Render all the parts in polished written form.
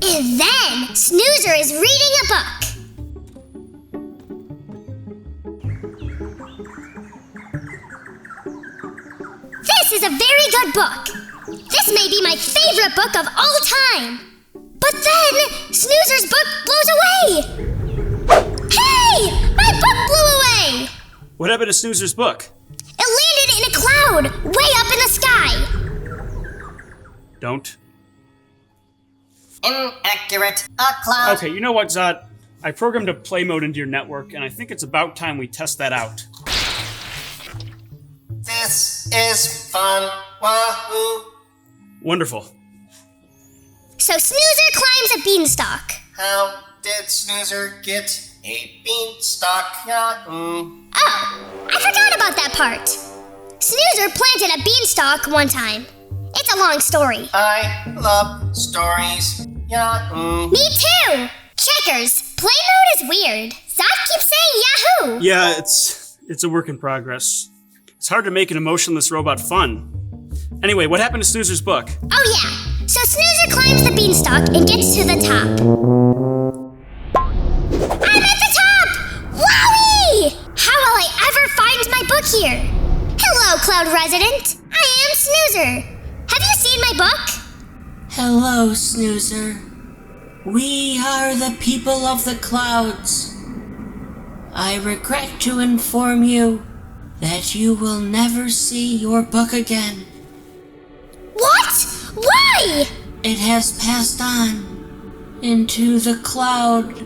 And then Snoozer is reading a book. This is a very good book. This may be my favorite book of all time. But then Snoozer's book blows away. Hey! My book blew away! What happened to Snoozer's book? It landed in a cloud, way up in the sky. Don't. Inaccurate. A cloud. Okay, you know what, Zod? I programmed a play mode into your network, and I think it's about time we test that out. This is fun. Wahoo. Wonderful. So Snoozer climbs a beanstalk. How did Snoozer get a beanstalk? Oh, I forgot about that part. Snoozer planted a beanstalk one time. It's a long story. I love stories. Me too! Checkers, play mode is weird. Zod keeps saying Yahoo! Yeah, it's a work in progress. It's hard to make an emotionless robot fun. Anyway, what happened to Snoozer's book? Oh yeah, so Snoozer climbs the beanstalk and gets to the top. I'm at the top! Wowie! How will I ever find my book here? Hello, Cloud Resident. I am Snoozer. Have you seen my book? Hello, Snoozer. We are the people of the clouds. I regret to inform you that you will never see your book again. What? Why? It has passed on into the cloud.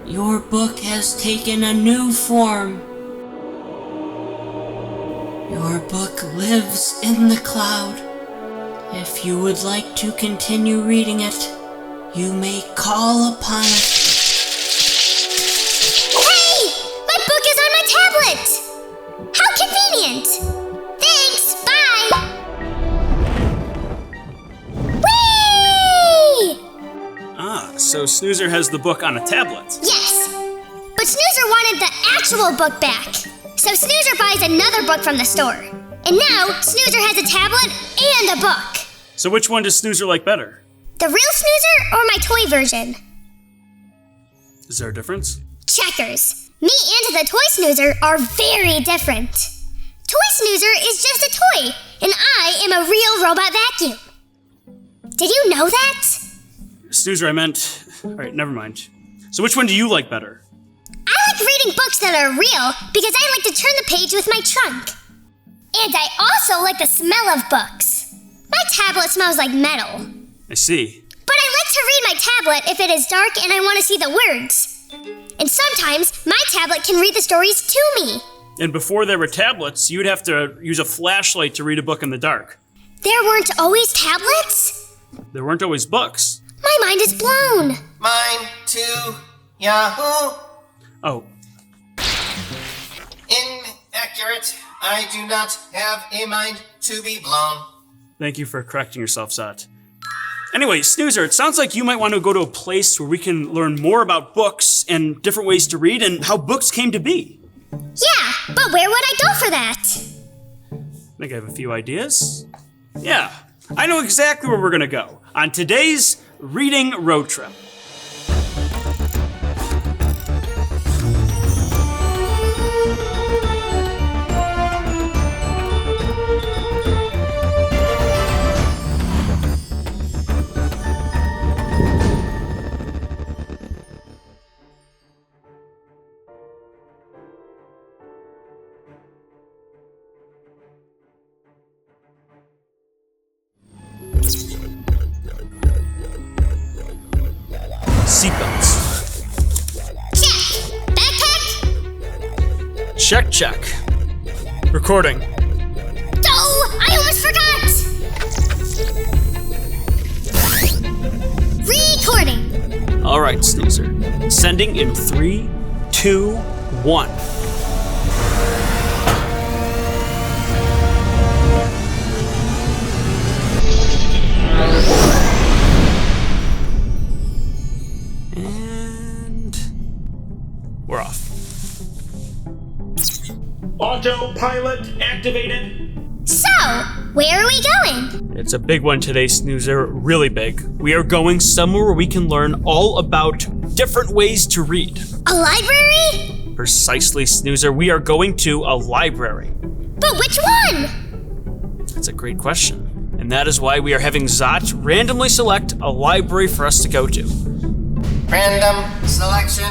Your book has taken a new form. Your book lives in the cloud. If you would like to continue reading it, you may call upon it. Hey! My book is on my tablet! How convenient! Thanks, bye! Whee! So Snoozer has the book on a tablet. Yes! But Snoozer wanted the actual book back. So Snoozer buys another book from the store. And now, Snoozer has a tablet and a book. So which one does Snoozer like better? The real Snoozer or my toy version? Is there a difference? Checkers. Me and the toy Snoozer are very different. Toy Snoozer is just a toy, and I am a real robot vacuum. Did you know that? Snoozer, I meant... Alright, never mind. So which one do you like better? I like reading books that are real because I like to turn the page with my trunk. And I also like the smell of books. My tablet smells like metal. I see. But I like to read my tablet if it is dark and I want to see the words. And sometimes my tablet can read the stories to me. And before there were tablets, you'd have to use a flashlight to read a book in the dark. There weren't always tablets? There weren't always books. My mind is blown. Mine too. Yahoo. Oh, Inaccurate. I do not have a mind to be blown. thank you for correcting yourself, Zot. Anyway, Snoozer, it sounds like you might want to go to a place where we can learn more about books and different ways to read and how books came to be. Yeah, but where would I go for that? I think I have a few ideas. Yeah, I know exactly where we're gonna go on today's reading road trip. Seatbelts. Check. Backpack? Check. Recording. Oh, I almost forgot! Recording. All right, Snoozer. Sending in 3, 2, 1. And we're off. Autopilot activated. So, Where are we going? It's a big one today, Snoozer, really big. We are going somewhere where we can learn all about different ways to read. A library? Precisely, Snoozer, we are going to a library. But which one? That's a great question. And that is why we are having Zot randomly select a library for us to go to. Random selection.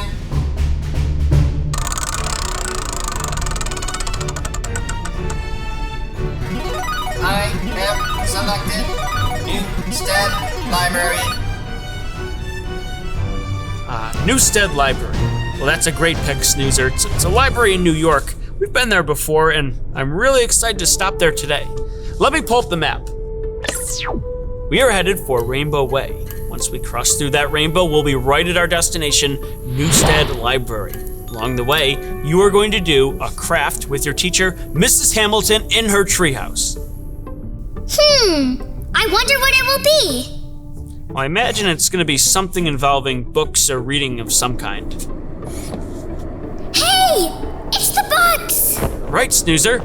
I have selected Newstead Library. Newstead Library. Well, that's a great pick, Snoozer. It's a library in New York. We've been there before, and I'm really excited to stop there today. Let me pull up the map. We are headed for Rainbow Way. Once we cross through that rainbow, we'll be right at our destination, Newstead Library. Along the way, you are going to do a craft with your teacher, Mrs. Hamilton, in her treehouse. I wonder what it will be. Well, I imagine it's going to be something involving books or reading of some kind. Hey, it's the books. Right, Snoozer.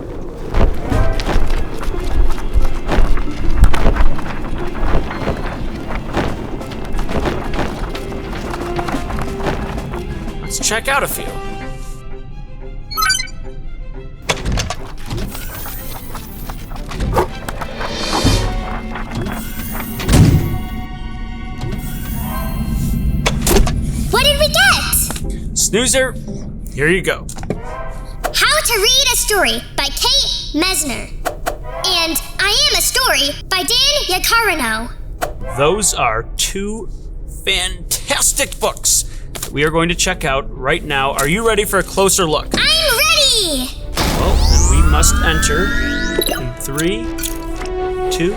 Let's check out a few. What did we get? Snoozer, here you go. How to Read a Story by Kate Messner. And I Am a Story by Dan Yaccarino. Those are two fantastic books that we are going to check out right now. Are you ready for a closer look? I'm ready! Well, then we must enter in 3, 2,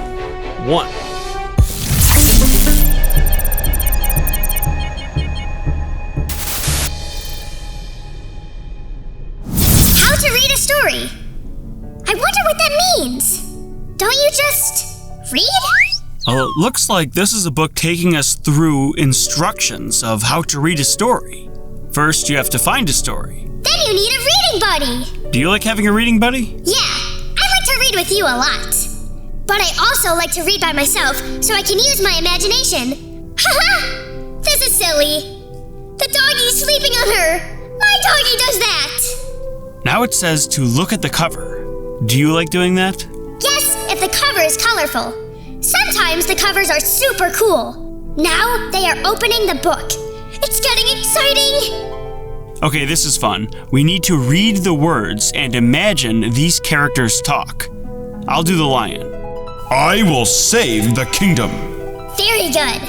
1. How to Read a Story. I wonder what that means. Don't you just read? Well, it looks like this is a book taking us through instructions of how to read a story. First, you have to find a story. Then you need a reading buddy. Do you like having a reading buddy? Yeah, I like to read with you a lot. But I also like to read by myself so I can use my imagination. Haha! This is silly. The doggy's sleeping on her. My doggy does that. Now it says to look at the cover. Do you like doing that? Yes, if the cover is colorful. Sometimes the covers are super cool. Now they are opening the book. It's getting exciting. Okay, this is fun. We need to read the words and imagine these characters talk. I'll do the lion. I will save the kingdom. Very good.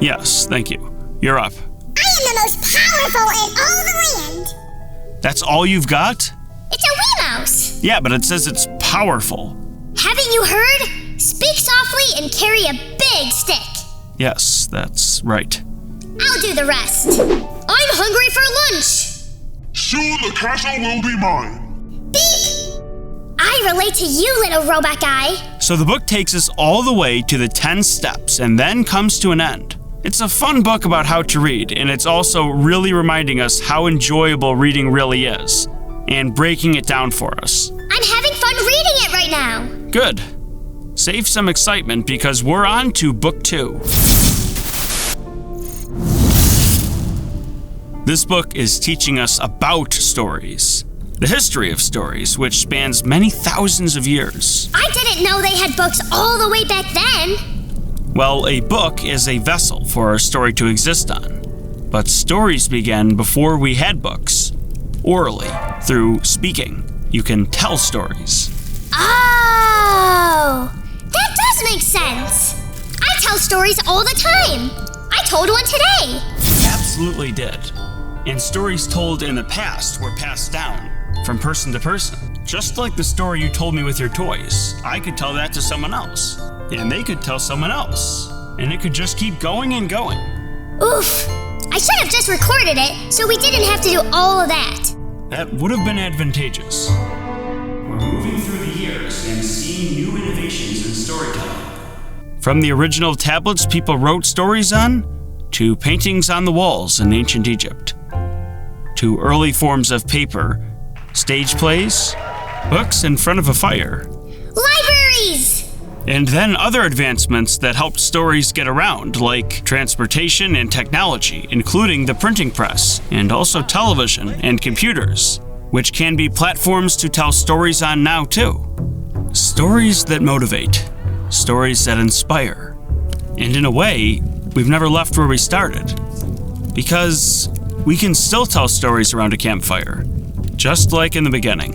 Yes, thank you. You're up. I am the most powerful in all the land. That's all you've got? It's a wee mouse. Yeah, but it says it's powerful. Haven't you heard? Speak softly and carry a big stick. Yes, that's right. I'll do the rest. I'm hungry for lunch. Soon the castle will be mine. Beep! I relate to you, little robot guy. So the book takes us all the way to the 10 steps and then comes to an end. It's a fun book about how to read, and it's also really reminding us how enjoyable reading really is, and breaking it down for us. I'm having fun reading it right now. Good. Save some excitement because we're on to book 2. This book is teaching us about stories, the history of stories, which spans many thousands of years. I didn't know they had books all the way back then. Well, a book is a vessel for a story to exist on. But stories began before we had books. Orally, through speaking, you can tell stories. Oh, that does make sense. I tell stories all the time. I told one today. Absolutely did. And stories told in the past were passed down from person to person. Just like the story you told me with your toys, I could tell that to someone else. And they could tell someone else. And it could just keep going and going. Oof. I should have just recorded it so we didn't have to do all of that. That would have been advantageous. We're moving through the years and seeing new innovations in storytelling. From the original tablets people wrote stories on, to paintings on the walls in ancient Egypt, to early forms of paper, stage plays, books in front of a fire. Libraries! And then other advancements that helped stories get around, like transportation and technology, including the printing press, and also television and computers, which can be platforms to tell stories on now too. Stories that motivate, stories that inspire. And in a way, we've never left where we started. Because we can still tell stories around a campfire, just like in the beginning.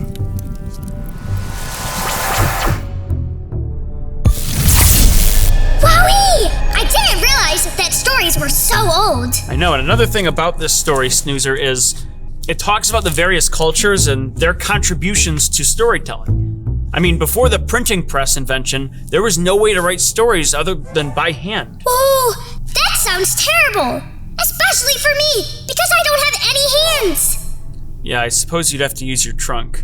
Wowee! I didn't realize that stories were so old. I know, and another thing about this story, Snoozer, is it talks about the various cultures and their contributions to storytelling. I mean, before the printing press invention, there was no way to write stories other than by hand. Oh, that sounds terrible. Especially for me, because I don't have any hands. Yeah, I suppose you'd have to use your trunk.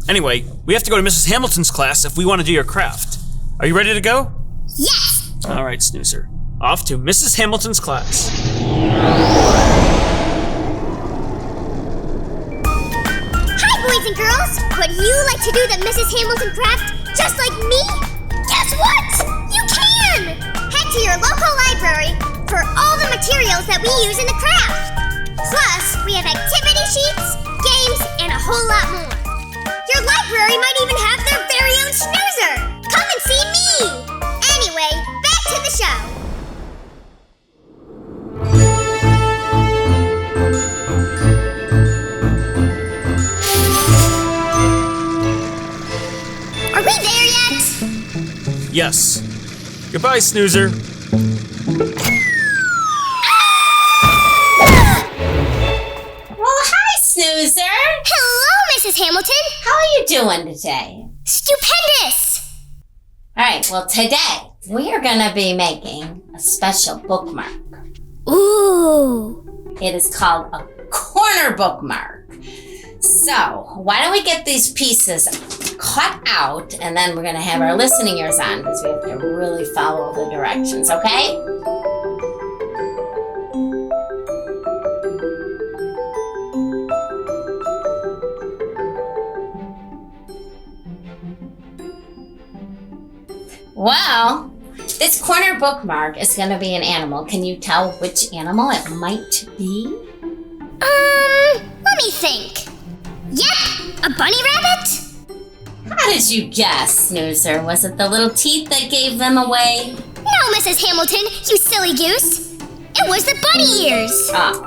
Anyway, we have to go to Mrs. Hamilton's class if we want to do your craft. Are you ready to go? Yes. All right, Snoozer. Off to Mrs. Hamilton's class. Hi, boys and girls. Would you like to do the Mrs. Hamilton craft just like me? Guess what? You can! Head to your local library for all the materials that we use in the craft. Plus, we have activity sheets, games, and a whole lot more. Your library might even have their very own snoozer. Come and see me! Anyway, back to the show. Are we there yet? Yes. Goodbye, Snoozer. Snoozer! Hello, Mrs. Hamilton. How are you doing today? Stupendous! Alright, well today we are gonna be making a special bookmark. Ooh. It is called a corner bookmark. So, why don't we get these pieces cut out and then we're gonna have our listening ears on because we have to really follow the directions, okay? Well, this corner bookmark is going to be an animal. Can you tell which animal it might be? Let me think. Yep, a bunny rabbit? How did you guess, Snoozer? Was it the little teeth that gave them away? No, Mrs. Hamilton, you silly goose. It was the bunny ears. Oh,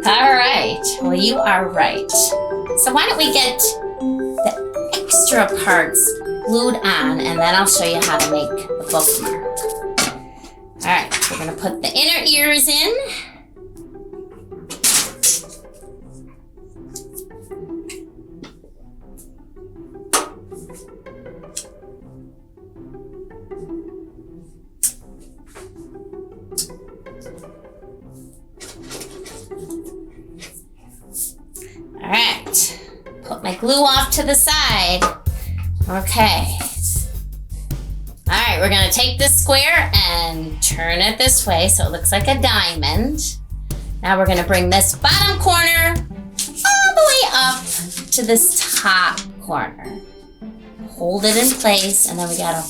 all right. Well, you are right. So why don't we get the extra parts glued on, and then I'll show you how to make the bookmark. All right, we're gonna put the inner ears in. All right, put my glue off to the side. Okay. All right, we're gonna take this square and turn it this way so it looks like a diamond. Now we're gonna bring this bottom corner all the way up to this top corner. Hold it in place, and then we gotta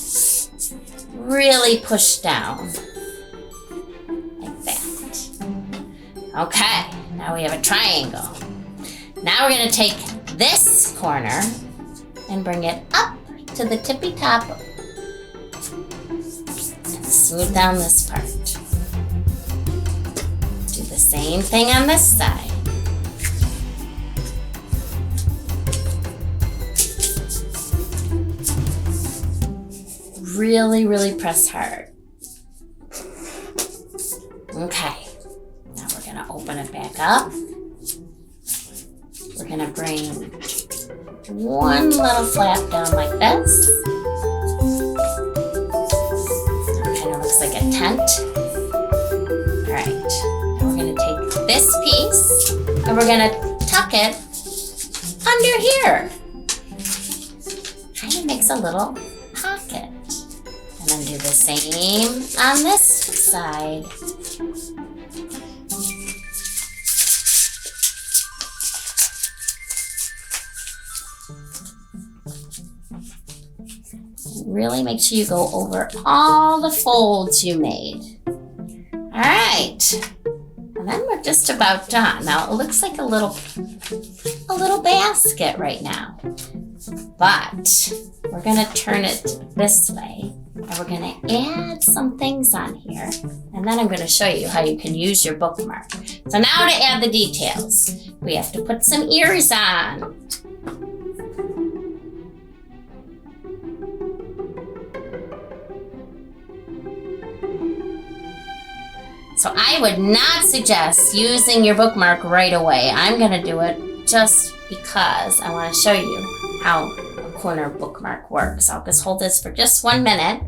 really push down like that. Okay, now we have a triangle. Now we're gonna take this corner and bring it up to the tippy top and smooth down this part. Do the same thing on this side. Really, really press hard. Okay, now we're gonna open it back up. We're gonna bring one little flap down like this. That kind of looks like a tent. All right, now we're gonna take this piece and we're gonna tuck it under here. Kind of makes a little pocket. And then do the same on this side. really make sure you go over all the folds you made. All right. And then we're just about done. Now it looks like a little basket right now. But we're gonna turn it this way. And we're gonna add some things on here. And then I'm gonna show you how you can use your bookmark. So now to add the details. We have to put some ears on. So I would not suggest using your bookmark right away. I'm gonna do it just because I wanna show you how a corner bookmark works. I'll just hold this for just 1 minute.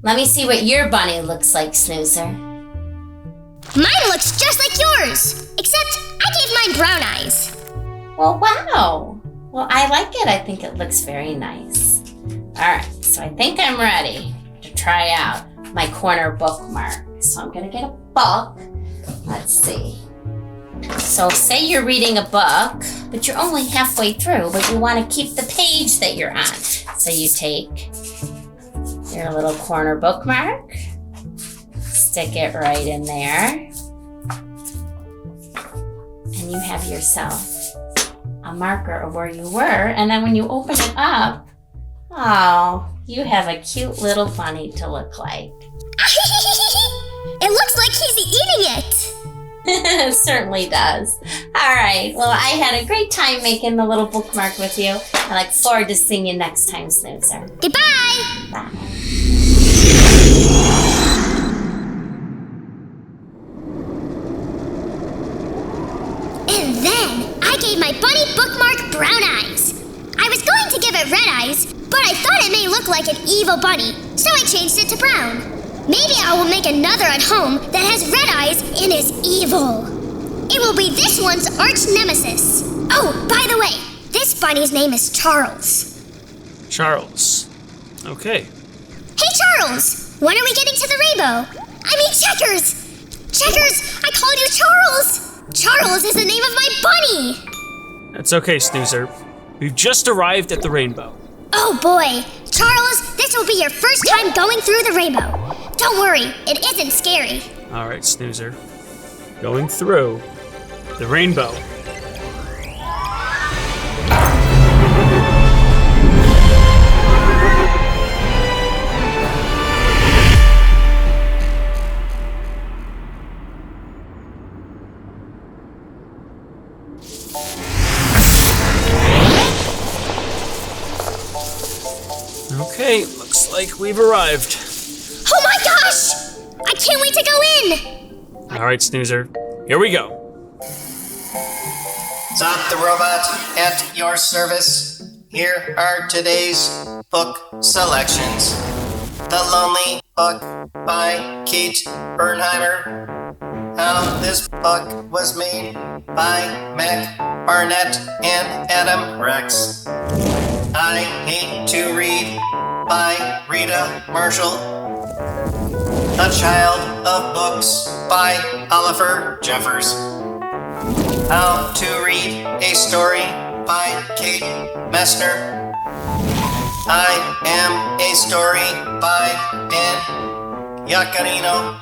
Let me see what your bunny looks like, Snoozer. Mine looks just like yours, except I gave mine brown eyes. Well, wow. Well, I like it. I think it looks very nice. All right, so I think I'm ready to try out my corner bookmark. So I'm gonna get a book. Let's see. So say you're reading a book, but you're only halfway through, but you wanna keep the page that you're on. So you take your little corner bookmark, stick it right in there, and you have yourself a marker of where you were, and then when you open it up, oh, you have a cute little bunny to look like. It looks like he's eating it. It certainly does. All right, well, I had a great time making the little bookmark with you. I look forward to seeing you next time, Snoozer. Goodbye. Bye. And then I gave my bunny bookmark brown eyes. I was going to give it red eyes, but I thought it may look like an evil bunny, so I changed it to brown. Maybe I will make another at home that has red eyes and is evil. It will be this one's arch nemesis. Oh, by the way, this bunny's name is Charles. Charles. Okay. Hey, Charles! When are we getting to the rainbow? I mean, Checkers! Checkers, I called you Charles! Charles is the name of my bunny! That's okay, Snoozer. We've just arrived at the rainbow. Oh boy! Charles, this will be your first time going through the rainbow. Don't worry, it isn't scary. All right, Snoozer. Going through the rainbow. Okay, looks like we've arrived. Oh my gosh! I can't wait to go in! All right, Snoozer, here we go. Zot the robot at your service. Here are today's book selections. The Lonely Book by Kate Bernheimer. How this book was made by Mac Barnett and Adam Rex. I Hate to Read by Rita Marshal. A Child of Books by Oliver Jeffers. How to Read a Story by Kate Messner. I Am a Story by Dan Yaccarino.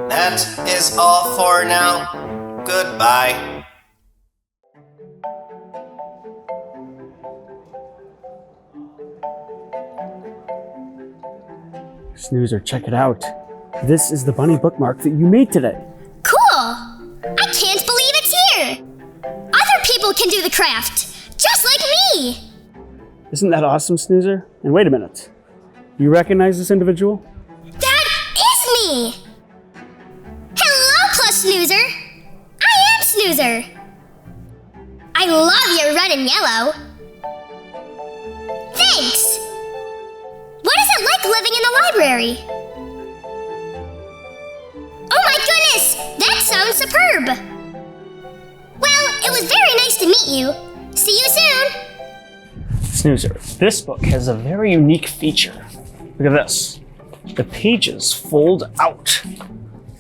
That is all for now. Goodbye. Snoozer, check it out. This is the bunny bookmark that you made today. Cool! I can't believe it's here! Other people can do the craft, just like me! Isn't that awesome, Snoozer? And wait a minute. You recognize this individual? That is me! Hello, Plus Snoozer! I am Snoozer! I love your red and yellow! Thanks! What is it like living in the library? Oh my goodness! That sounds superb! Well, it was very nice to meet you. See you soon! Snoozer, this book has a very unique feature. Look at this. The pages fold out.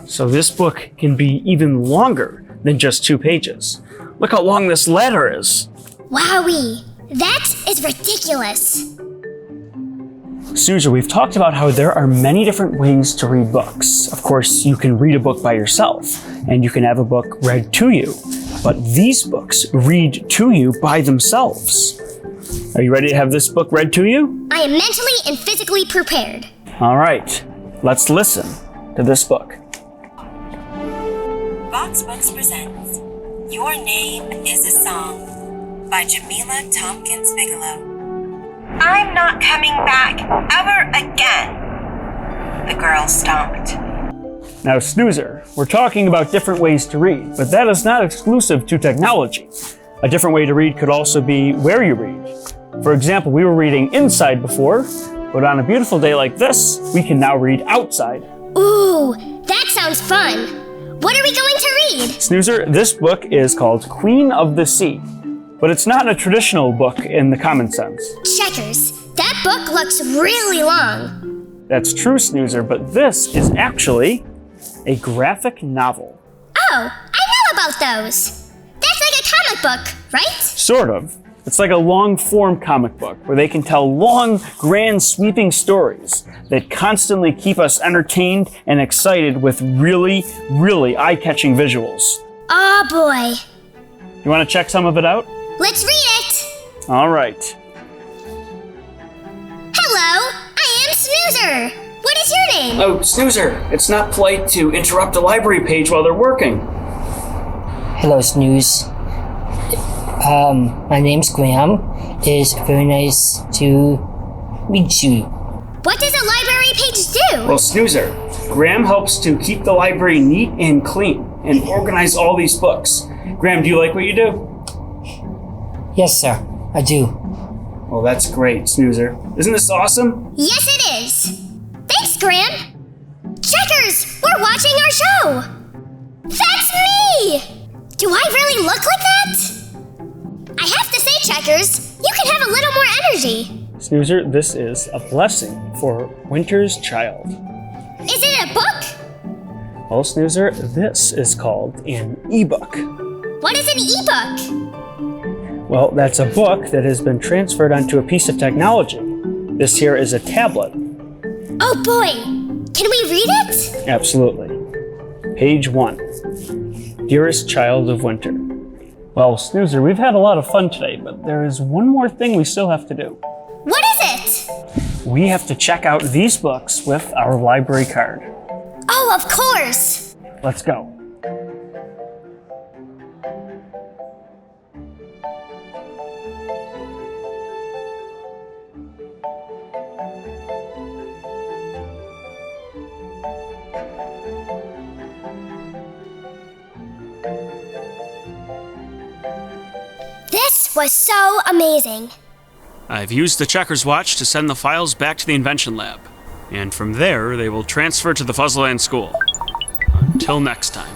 So this book can be even longer than just 2 pages. Look how long this letter is. Wowee! That is ridiculous! Snoozer, we've talked about how there are many different ways to read books. Of course, you can read a book by yourself, and you can have a book read to you. But these books read to you by themselves. Are you ready to have this book read to you? I am mentally and physically prepared. All right, let's listen to this book. Box Books presents Your Name is a Song by Jamila Tompkins Bigelow. I'm not coming back ever again, the girl stomped. Now, Snoozer, we're talking about different ways to read, but that is not exclusive to technology. A different way to read could also be where you read. For example, we were reading inside before, but on a beautiful day like this, we can now read outside. Ooh, that sounds fun. What are we going to read? Snoozer, this book is called Queen of the Sea, but it's not a traditional book in the common sense. Checkers. That book looks really long. That's true, Snoozer, but this is actually a graphic novel. Oh, I know about those. That's like a comic book, right? Sort of. It's like a long-form comic book where they can tell long, grand, sweeping stories that constantly keep us entertained and excited with really, really eye-catching visuals. Oh boy. You want to check some of it out? Let's read it. All right. Hello, I am Snoozer. What is your name? Oh, Snoozer, it's not polite to interrupt a library page while they're working. Hello, Snooze. My name's Graham. It's very nice to meet you. What does a library page do? Well, Snoozer, Graham helps to keep the library neat and clean and organize all these books. Graham, do you like what you do? Yes, sir, I do. Well, that's great, Snoozer. Isn't this awesome? Yes, it is. Thanks, Graham. Checkers, we're watching our show. That's me. Do I really look like that? I have to say, Checkers, you can have a little more energy. Snoozer, this is a blessing for Winter's Child. Is it a book? Well, Snoozer, this is called an ebook. What is an ebook? Well, that's a book that has been transferred onto a piece of technology. This here is a tablet. Oh boy, can we read it? Absolutely. Page 1. Dearest Child of Winter. Well, Snoozer, we've had a lot of fun today, but there is one more thing we still have to do. What is it? We have to check out these books with our library card. Oh, of course. Let's go. This was so amazing. I've used the Checkers watch to send the files back to the Invention Lab. And from there, they will transfer to the Fuzzleland School. Until next time.